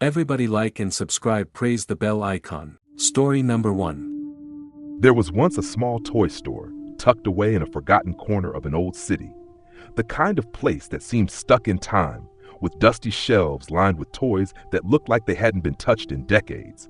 Everybody like and subscribe, praise the bell icon. Story number 1. There was once a small toy store, tucked away in a forgotten corner of an old city. The kind of place that seemed stuck in time, with dusty shelves lined with toys that looked like they hadn't been touched in decades.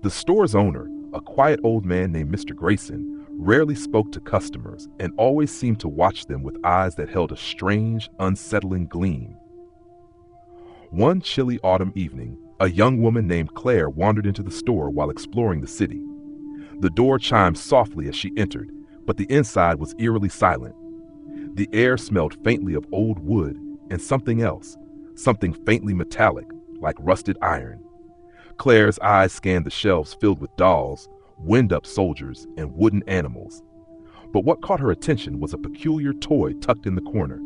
The store's owner, a quiet old man named Mr. Grayson, rarely spoke to customers and always seemed to watch them with eyes that held a strange, unsettling gleam. One chilly autumn evening, a young woman named Claire wandered into the store while exploring the city. The door chimed softly as she entered, but the inside was eerily silent. The air smelled faintly of old wood and something else, something faintly metallic, like rusted iron. Claire's eyes scanned the shelves filled with dolls, wind-up soldiers, and wooden animals. But what caught her attention was a peculiar toy tucked in the corner,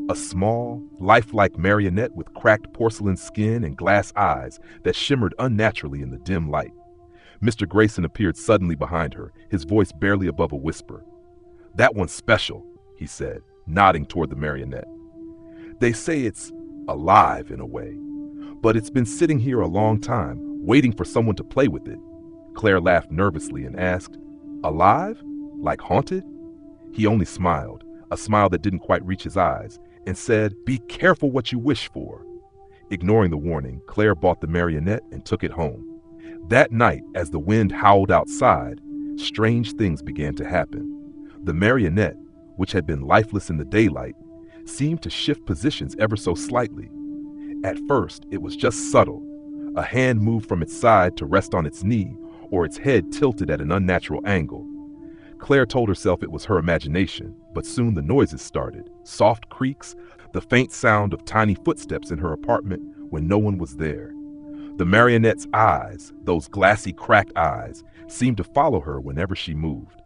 a small, lifelike marionette with cracked porcelain skin and glass eyes that shimmered unnaturally in the dim light. Mr. Grayson appeared suddenly behind her, his voice barely above a whisper. "That one's special," he said, nodding toward the marionette. "They say it's alive in a way, but it's been sitting here a long time, waiting for someone to play with it." Claire laughed nervously and asked, "Alive? Like haunted?" He only smiled, a smile that didn't quite reach his eyes, and said, "Be careful what you wish for." Ignoring the warning, Claire bought the marionette and took it home. That night, as the wind howled outside, strange things began to happen. The marionette, which had been lifeless in the daylight, seemed to shift positions ever so slightly. At first, it was just subtle. A hand moved from its side to rest on its knee, or its head tilted at an unnatural angle. Claire told herself it was her imagination, but soon the noises started, soft creaks, the faint sound of tiny footsteps in her apartment when no one was there. The marionette's eyes, those glassy, cracked eyes, seemed to follow her whenever she moved.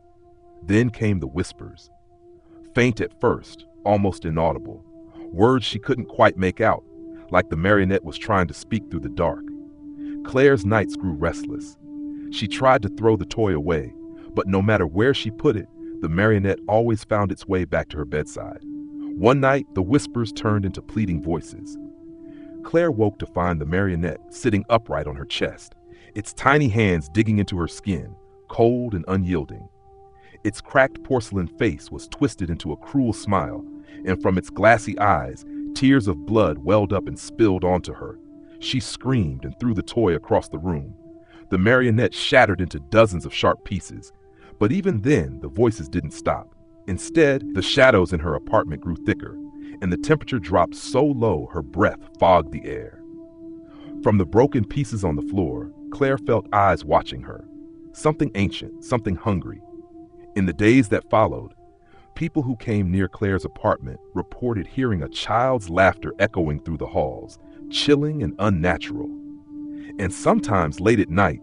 Then came the whispers. Faint at first, almost inaudible, words she couldn't quite make out, like the marionette was trying to speak through the dark. Claire's nights grew restless. She tried to throw the toy away, but no matter where she put it, the marionette always found its way back to her bedside. One night, the whispers turned into pleading voices. Claire woke to find the marionette sitting upright on her chest, its tiny hands digging into her skin, cold and unyielding. Its cracked porcelain face was twisted into a cruel smile, and from its glassy eyes, tears of blood welled up and spilled onto her. She screamed and threw the toy across the room. The marionette shattered into dozens of sharp pieces, but even then, the voices didn't stop. Instead, the shadows in her apartment grew thicker, and the temperature dropped so low her breath fogged the air. From the broken pieces on the floor, Claire felt eyes watching her. Something ancient, something hungry. In the days that followed, people who came near Claire's apartment reported hearing a child's laughter echoing through the halls, chilling and unnatural. And sometimes late at night,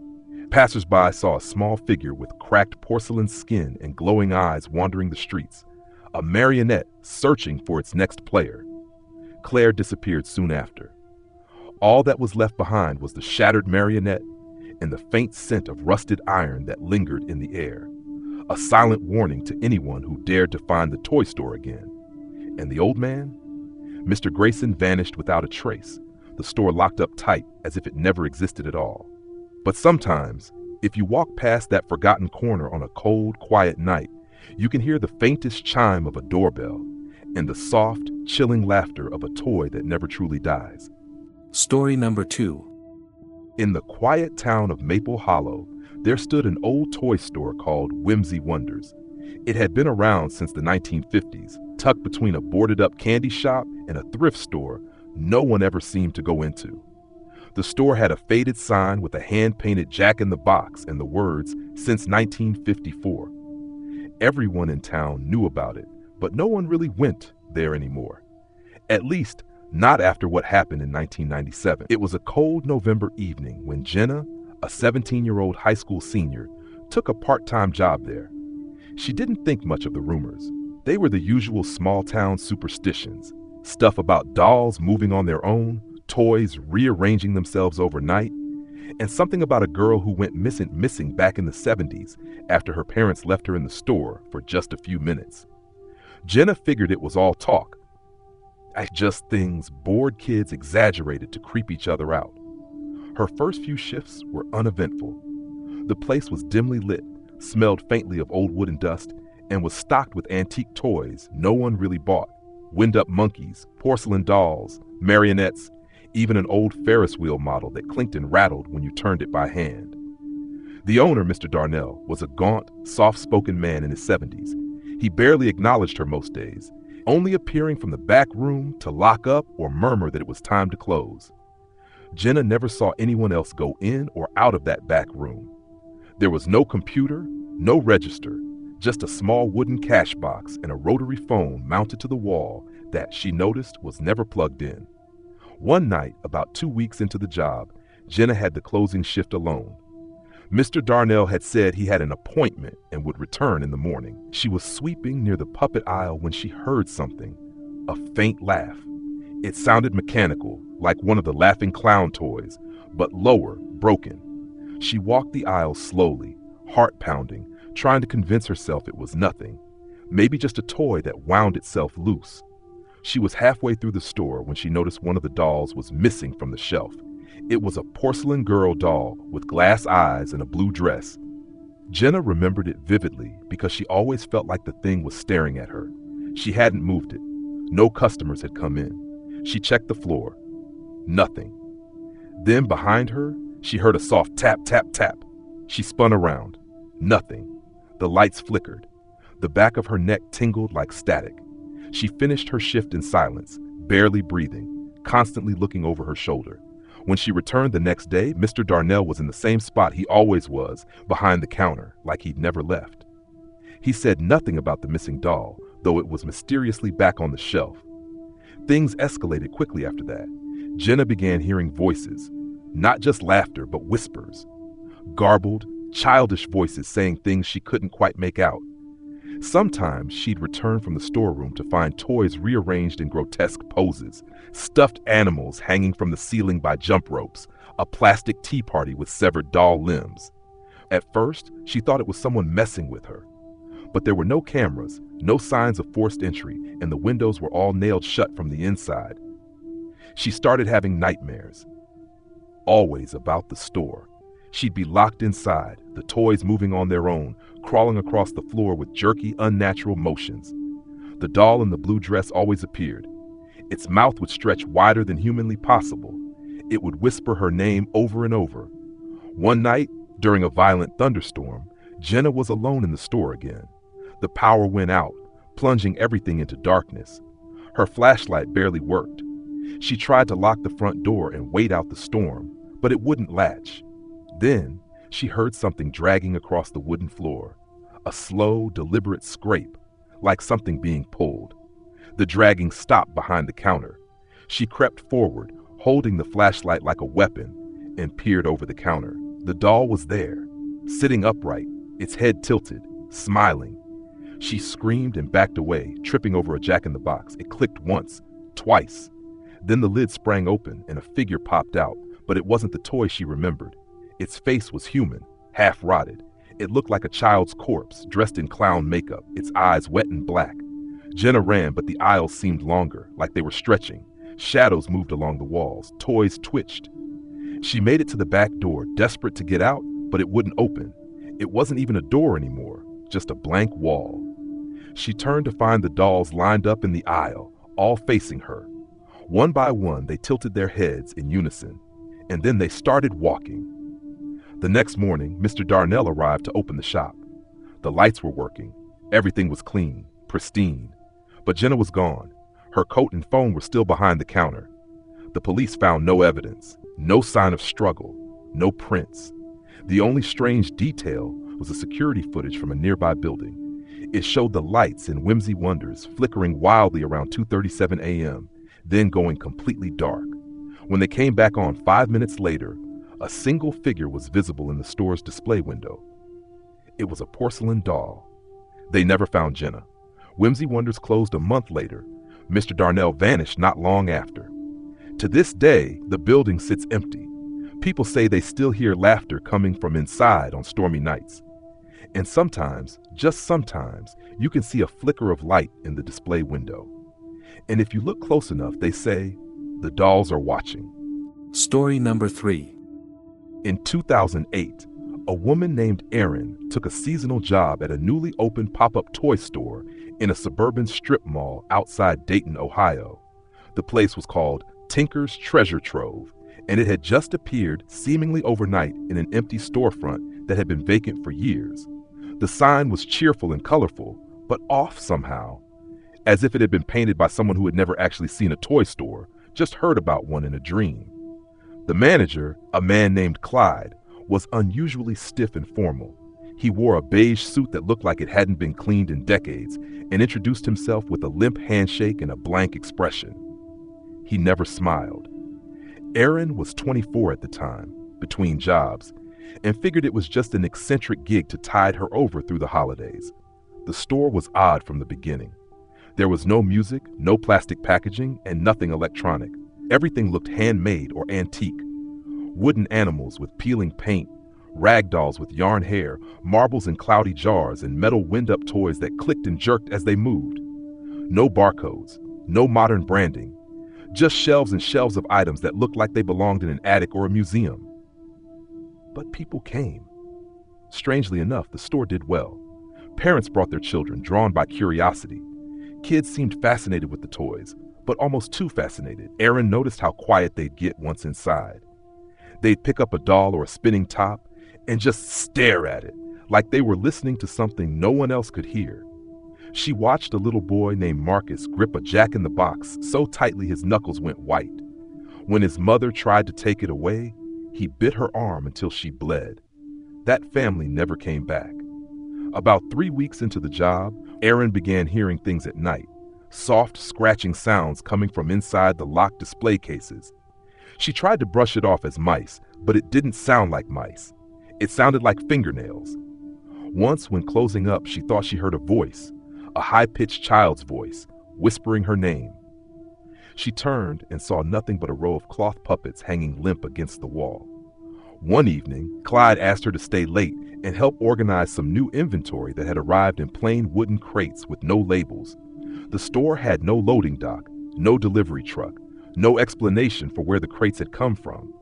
passersby saw a small figure with cracked porcelain skin and glowing eyes wandering the streets, a marionette searching for its next player. Claire disappeared soon after. All that was left behind was the shattered marionette and the faint scent of rusted iron that lingered in the air, a silent warning to anyone who dared to find the toy store again. And the old man? Mr. Grayson vanished without a trace, the store locked up tight as if it never existed at all. But sometimes, if you walk past that forgotten corner on a cold, quiet night, you can hear the faintest chime of a doorbell and the soft, chilling laughter of a toy that never truly dies. Story number 2. In the quiet town of Maple Hollow, there stood an old toy store called Whimsy Wonders. It had been around since the 1950s, tucked between a boarded-up candy shop and a thrift store no one ever seemed to go into. The store had a faded sign with a hand-painted Jack-in-the-Box and the words, "Since 1954." Everyone in town knew about it, but no one really went there anymore. At least, not after what happened in 1997. It was a cold November evening when Jenna, a 17-year-old high school senior, took a part-time job there. She didn't think much of the rumors. They were the usual small-town superstitions, stuff about dolls moving on their own, toys rearranging themselves overnight, and something about a girl who went missing back in the 70s after her parents left her in the store for just a few minutes. Jenna figured it was all talk. Just things bored kids exaggerated to creep each other out. Her first few shifts were uneventful. The place was dimly lit, smelled faintly of old wood and dust, and was stocked with antique toys no one really bought. Wind-up monkeys, porcelain dolls, marionettes, even an old Ferris wheel model that clinked and rattled when you turned it by hand. The owner, Mr. Darnell, was a gaunt, soft-spoken man in his 70s. He barely acknowledged her most days, only appearing from the back room to lock up or murmur that it was time to close. Jenna never saw anyone else go in or out of that back room. There was no computer, no register, just a small wooden cash box and a rotary phone mounted to the wall that, she noticed, was never plugged in. One night, about 2 weeks into the job, Jenna had the closing shift alone. Mr. Darnell had said he had an appointment and would return in the morning. She was sweeping near the puppet aisle when she heard something, a faint laugh. It sounded mechanical, like one of the laughing clown toys, but lower, broken. She walked the aisle slowly, heart pounding, trying to convince herself it was nothing, maybe just a toy that wound itself loose. She was halfway through the store when she noticed one of the dolls was missing from the shelf. It was a porcelain girl doll with glass eyes and a blue dress. Jenna remembered it vividly because she always felt like the thing was staring at her. She hadn't moved it. No customers had come in. She checked the floor. Nothing. Then behind her, she heard a soft tap, tap, tap. She spun around. Nothing. The lights flickered. The back of her neck tingled like static. She finished her shift in silence, barely breathing, constantly looking over her shoulder. When she returned the next day, Mr. Darnell was in the same spot he always was, behind the counter, like he'd never left. He said nothing about the missing doll, though it was mysteriously back on the shelf. Things escalated quickly after that. Jenna began hearing voices, not just laughter, but whispers. Garbled, childish voices saying things she couldn't quite make out. Sometimes she'd return from the storeroom to find toys rearranged in grotesque poses, stuffed animals hanging from the ceiling by jump ropes, a plastic tea party with severed doll limbs. At first, she thought it was someone messing with her. But there were no cameras, no signs of forced entry, and the windows were all nailed shut from the inside. She started having nightmares, always about the store. She'd be locked inside, the toys moving on their own, crawling across the floor with jerky, unnatural motions. The doll in the blue dress always appeared. Its mouth would stretch wider than humanly possible. It would whisper her name over and over. One night, during a violent thunderstorm, Jenna was alone in the store again. The power went out, plunging everything into darkness. Her flashlight barely worked. She tried to lock the front door and wait out the storm, but it wouldn't latch. Then, she heard something dragging across the wooden floor, a slow, deliberate scrape, like something being pulled. The dragging stopped behind the counter. She crept forward, holding the flashlight like a weapon, and peered over the counter. The doll was there, sitting upright, its head tilted, smiling. She screamed and backed away, tripping over a jack-in-the-box. It clicked once, twice. Then the lid sprang open and a figure popped out, but it wasn't the toy she remembered. Its face was human, half rotted. It looked like a child's corpse, dressed in clown makeup, its eyes wet and black. Jenna ran, but the aisles seemed longer, like they were stretching. Shadows moved along the walls. Toys twitched. She made it to the back door, desperate to get out, but it wouldn't open. It wasn't even a door anymore, just a blank wall. She turned to find the dolls lined up in the aisle, all facing her. One by one, they tilted their heads in unison, and then they started walking. The next morning, Mr. Darnell arrived to open the shop. The lights were working. Everything was clean, pristine. But Jenna was gone. Her coat and phone were still behind the counter. The police found no evidence, no sign of struggle, no prints. The only strange detail was the security footage from a nearby building. It showed the lights in Whimsy Wonders flickering wildly around 2:37 a.m., then going completely dark. When they came back on 5 minutes later, a single figure was visible in the store's display window. It was a porcelain doll. They never found Jenna. Whimsy Wonders closed a month later. Mr. Darnell vanished not long after. To this day, the building sits empty. People say they still hear laughter coming from inside on stormy nights. And sometimes, just sometimes, you can see a flicker of light in the display window. And if you look close enough, they say, the dolls are watching. Story number 3. In 2008, a woman named Erin took a seasonal job at a newly opened pop-up toy store in a suburban strip mall outside Dayton, Ohio. The place was called Tinker's Treasure Trove, and it had just appeared seemingly overnight in an empty storefront that had been vacant for years. The sign was cheerful and colorful, but off somehow, as if it had been painted by someone who had never actually seen a toy store, just heard about one in a dream. The manager, a man named Clyde, was unusually stiff and formal. He wore a beige suit that looked like it hadn't been cleaned in decades and introduced himself with a limp handshake and a blank expression. He never smiled. Erin was 24 at the time, between jobs, and figured it was just an eccentric gig to tide her over through the holidays. The store was odd from the beginning. There was no music, no plastic packaging, and nothing electronic. Everything looked handmade or antique. Wooden animals with peeling paint, rag dolls with yarn hair, marbles in cloudy jars, and metal wind-up toys that clicked and jerked as they moved. No barcodes, no modern branding, just shelves and shelves of items that looked like they belonged in an attic or a museum. But people came. Strangely enough, the store did well. Parents brought their children, drawn by curiosity. Kids seemed fascinated with the toys, but almost too fascinated. Erin noticed how quiet they'd get once inside. They'd pick up a doll or a spinning top and just stare at it, like they were listening to something no one else could hear. She watched a little boy named Marcus grip a jack-in-the-box so tightly his knuckles went white. When his mother tried to take it away, he bit her arm until she bled. That family never came back. About 3 weeks into the job, Erin began hearing things at night, soft scratching sounds coming from inside the locked display cases. She tried to brush it off as mice, but it didn't sound like mice. It sounded like fingernails. Once, when closing up, she thought she heard a voice, a high-pitched child's voice, whispering her name. She turned and saw nothing but a row of cloth puppets hanging limp against the wall. One evening, Clyde asked her to stay late and help organize some new inventory that had arrived in plain wooden crates with no labels. The store had no loading dock, no delivery truck, no explanation for where the crates had come from.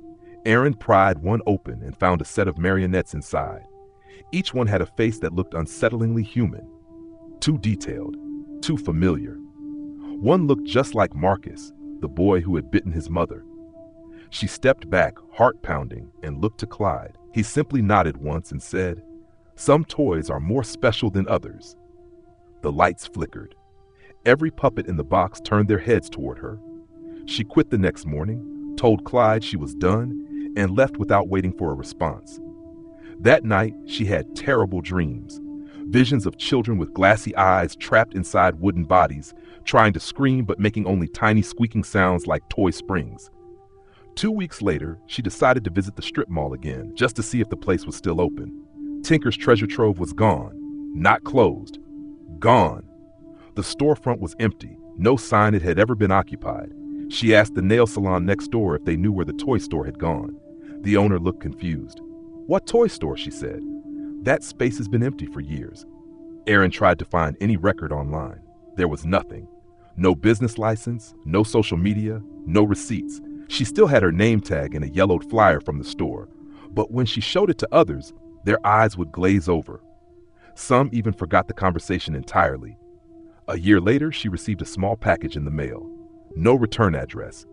Erin pried one open and found a set of marionettes inside. Each one had a face that looked unsettlingly human. Too detailed, too familiar. One looked just like Marcus, the boy who had bitten his mother. She stepped back, heart pounding, and looked to Clyde. He simply nodded once and said, "Some toys are more special than others." The lights flickered. Every puppet in the box turned their heads toward her. She quit the next morning, told Clyde she was done, and left without waiting for a response. That night, she had terrible dreams. Visions of children with glassy eyes trapped inside wooden bodies, trying to scream but making only tiny squeaking sounds like toy springs. 2 weeks later, she decided to visit the strip mall again, just to see if the place was still open. Tinker's Treasure Trove was gone. Not closed. Gone. The storefront was empty. No sign it had ever been occupied. She asked the nail salon next door if they knew where the toy store had gone. The owner looked confused. "What toy store?" she said. "That space has been empty for years." Erin tried to find any record online. There was nothing. No business license, no social media, no receipts. She still had her name tag and a yellowed flyer from the store, but when she showed it to others, their eyes would glaze over. Some even forgot the conversation entirely. A year later, she received a small package in the mail. No return address.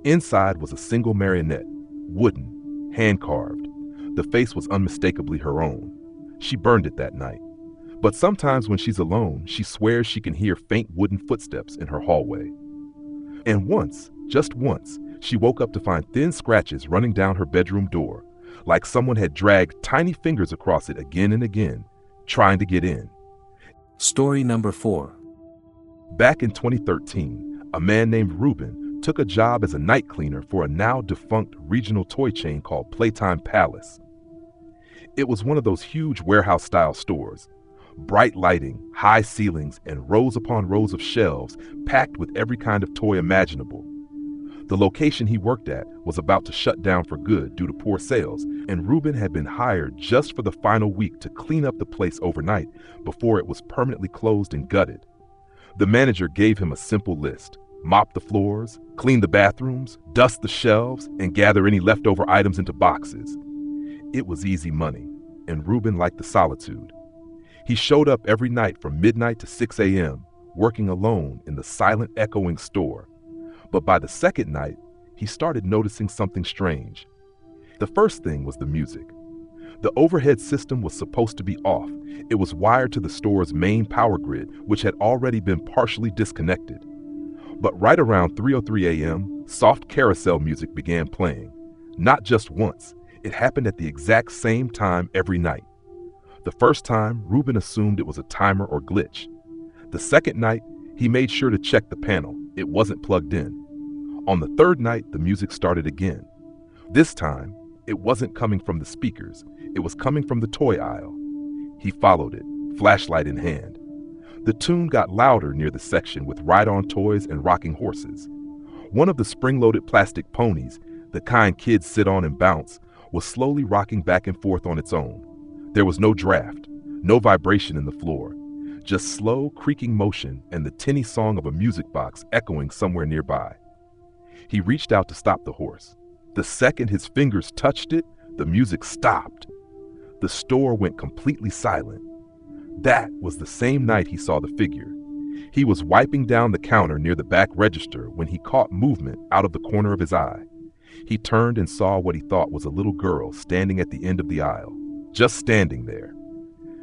Inside was a single marionette, wooden, hand-carved. The face was unmistakably her own. She burned it that night. But sometimes when she's alone, she swears she can hear faint wooden footsteps in her hallway. And once, just once, she woke up to find thin scratches running down her bedroom door, like someone had dragged tiny fingers across it again and again, trying to get in. Story number 4. Back in 2013, a man named Ruben took a job as a night cleaner for a now-defunct regional toy chain called Playtime Palace. It was one of those huge warehouse-style stores. Bright lighting, high ceilings, and rows upon rows of shelves packed with every kind of toy imaginable. The location he worked at was about to shut down for good due to poor sales, and Ruben had been hired just for the final week to clean up the place overnight before it was permanently closed and gutted. The manager gave him a simple list: mop the floors, clean the bathrooms, dust the shelves, and gather any leftover items into boxes. It was easy money, and Reuben liked the solitude. He showed up every night from midnight to 6 a.m., working alone in the silent, echoing store. But by the second night, he started noticing something strange. The first thing was the music. The overhead system was supposed to be off. It was wired to the store's main power grid, which had already been partially disconnected. But right around 3:03 a.m., soft carousel music began playing. Not just once, it happened at the exact same time every night. The first time, Reuben assumed it was a timer or glitch. The second night, he made sure to check the panel. It wasn't plugged in. On the third night, the music started again. This time, it wasn't coming from the speakers. It was coming from the toy aisle. He followed it, flashlight in hand. The tune got louder near the section with ride-on toys and rocking horses. One of the spring-loaded plastic ponies, the kind kids sit on and bounce, was slowly rocking back and forth on its own. There was no draft, no vibration in the floor, just slow, creaking motion and the tinny song of a music box echoing somewhere nearby. He reached out to stop the horse. The second his fingers touched it, the music stopped. The store went completely silent. That was the same night he saw the figure. He was wiping down the counter near the back register when he caught movement out of the corner of his eye. He turned and saw what he thought was a little girl standing at the end of the aisle, just standing there.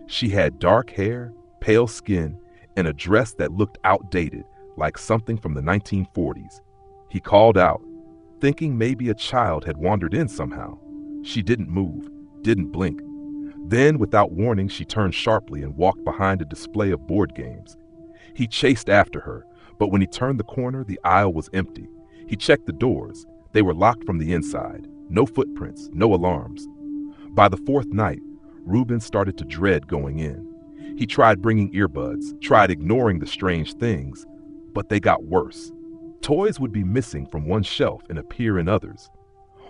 She had dark hair, pale skin, and a dress that looked outdated, like something from the 1940s. He called out, thinking maybe a child had wandered in somehow. She didn't move, didn't blink. Then, without warning, she turned sharply and walked behind a display of board games. He chased after her, but when he turned the corner, the aisle was empty. He checked the doors. They were locked from the inside. No footprints, no alarms. By the fourth night, Reuben started to dread going in. He tried bringing earbuds, tried ignoring the strange things, but they got worse. Toys would be missing from one shelf and appear in others.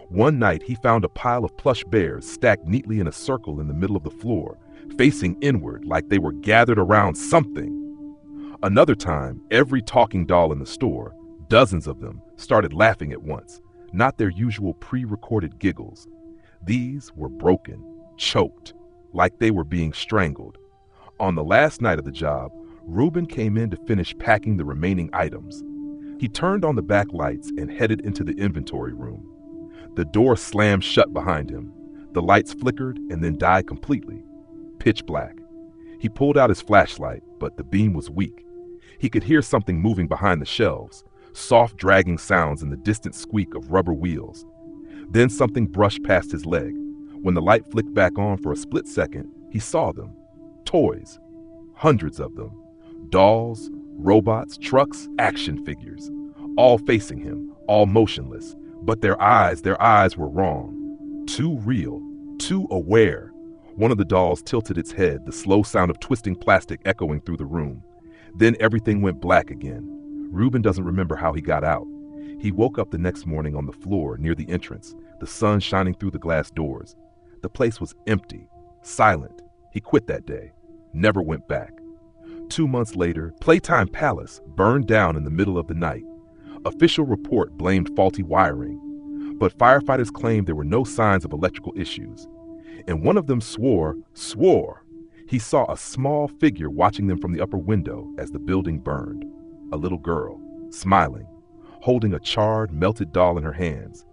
One night, he found a pile of plush bears stacked neatly in a circle in the middle of the floor, facing inward like they were gathered around something. Another time, every talking doll in the store, dozens of them, started laughing at once, not their usual pre-recorded giggles. These were broken, choked, like they were being strangled. On the last night of the job, Reuben came in to finish packing the remaining items. He turned on the back lights and headed into the inventory room. The door slammed shut behind him. The lights flickered and then died completely. Pitch black. He pulled out his flashlight, but the beam was weak. He could hear something moving behind the shelves, soft dragging sounds and the distant squeak of rubber wheels. Then something brushed past his leg. When the light flicked back on for a split second, he saw them. Toys. Hundreds of them. Dolls, robots, trucks, action figures. All facing him, all motionless. But their eyes were wrong. Too real, too aware. One of the dolls tilted its head, the slow sound of twisting plastic echoing through the room. Then everything went black again. Reuben doesn't remember how he got out. He woke up the next morning on the floor near the entrance, the sun shining through the glass doors. The place was empty, silent. He quit that day, never went back. 2 months later, Playtime Palace burned down in the middle of the night. Official report blamed faulty wiring, but firefighters claimed there were no signs of electrical issues. And one of them swore he saw a small figure watching them from the upper window as the building burned. A little girl, smiling, holding a charred, melted doll in her hands.